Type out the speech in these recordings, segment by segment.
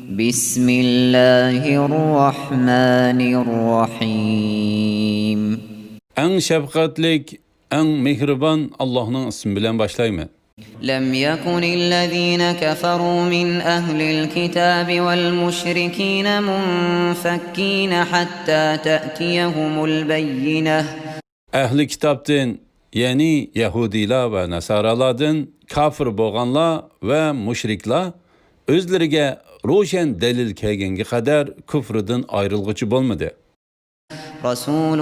بسم الله الرحمن الرحيم. En şefkatlik, en mehriban Allah'ın ismi bilen başlayman. لم يكن الذين كفروا من أهل الكتاب والمشركين منفكين حتى تأتيهم البينة. Ehli kitaptın, yani Yahudiler ve Nasaralardan kafir boğanlar ve müşrikler özlerine roşen delil kelgenge kadar küfrüden ayrılgıcı olmadı. رسول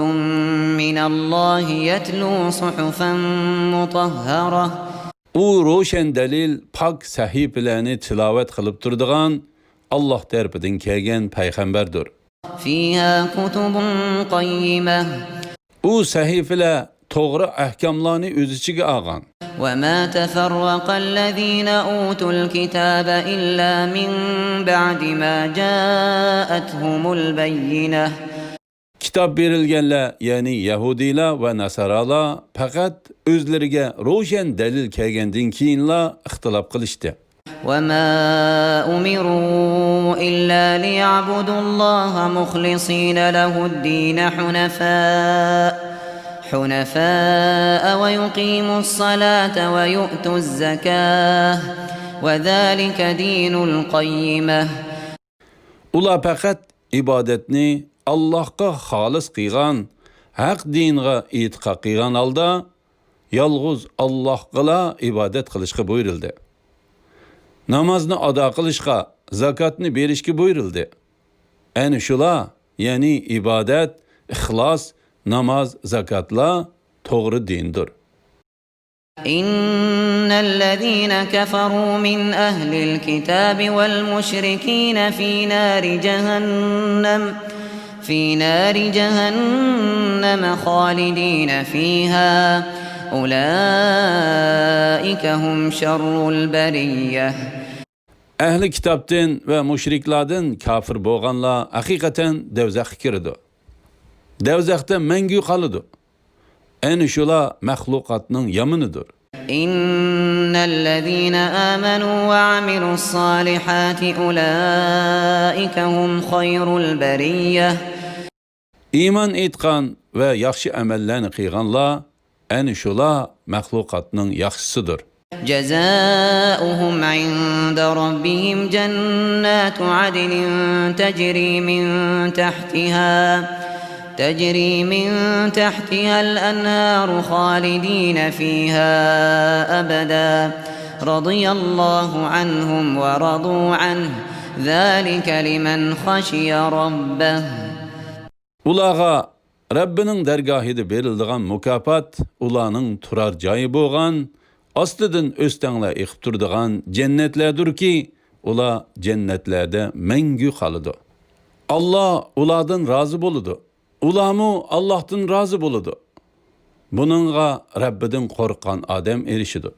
من الله يتلو صحفا مطهرة. O roşen delil pak sahifelerini tilavet kılıp durduğun Allah tarafından kelgen peygamberdir. فيها كتب قيمة. O sahifeler doğru ahkamlarını öz içine algan. وما تفرق الذين أوتوا الكتاب إلا من بعد ما جاءتهم البينة. Kitap verilgenler, yani Yahudiler ve Nasaralar fakat özlerine roşen delil kelgenden keyinla ihtilaf kılıştı. وما أمروا إلا ليعبدوا الله مخلصين له الدين حنفاء ويقيموا الصلاة ويؤتوا الزكاة وذلك دين القيمة. Ular fakat ibadetini Allah'a halis kıygan, hak dinine itiqad kıygan alda, yalğız Allah'a ibadet kılışkı buyuruldu. Namazını ada kılışka, zakatını berişki buyuruldu. En şula, yani ibadet, ihlas, namaz, zakatla doğru dindir. إن الذين كفروا من أهل الكتاب والمشركين في نار جهنم خالدين فيها أولئك هم شر البرية. Ehli kitaptan ve müşriklardan kafir boğanlar hakikaten devzak kirdi. Devzakta mengü kalıdı. En şula mahlukatının yamınıdır. إن الذين آمنوا وعملوا الصالحات أولئك هم خير البرية. İman etkan ve yaxşı əməllərini qıyğanlar en şula mahlukatının yaxşısıdır. جزاؤهم عند ربهم جنات عدن تجري من تحتها الأنهار خالدين فيها أبدا رضي الله عنهم ورضوا عنه ذلك لمن خشي ربه. Ulağa Rabbinin dergahide berildiğin mükafat, ulanın turar cayı boğan, astıdın östenle iqib turduğun cennetlerdir ki, ula cennetlerde mengü kalıdı. Allah uladın razı boludu. Ulamı Allah'tan razı boludu. Bununla Rabbidin korkan adam erişidi.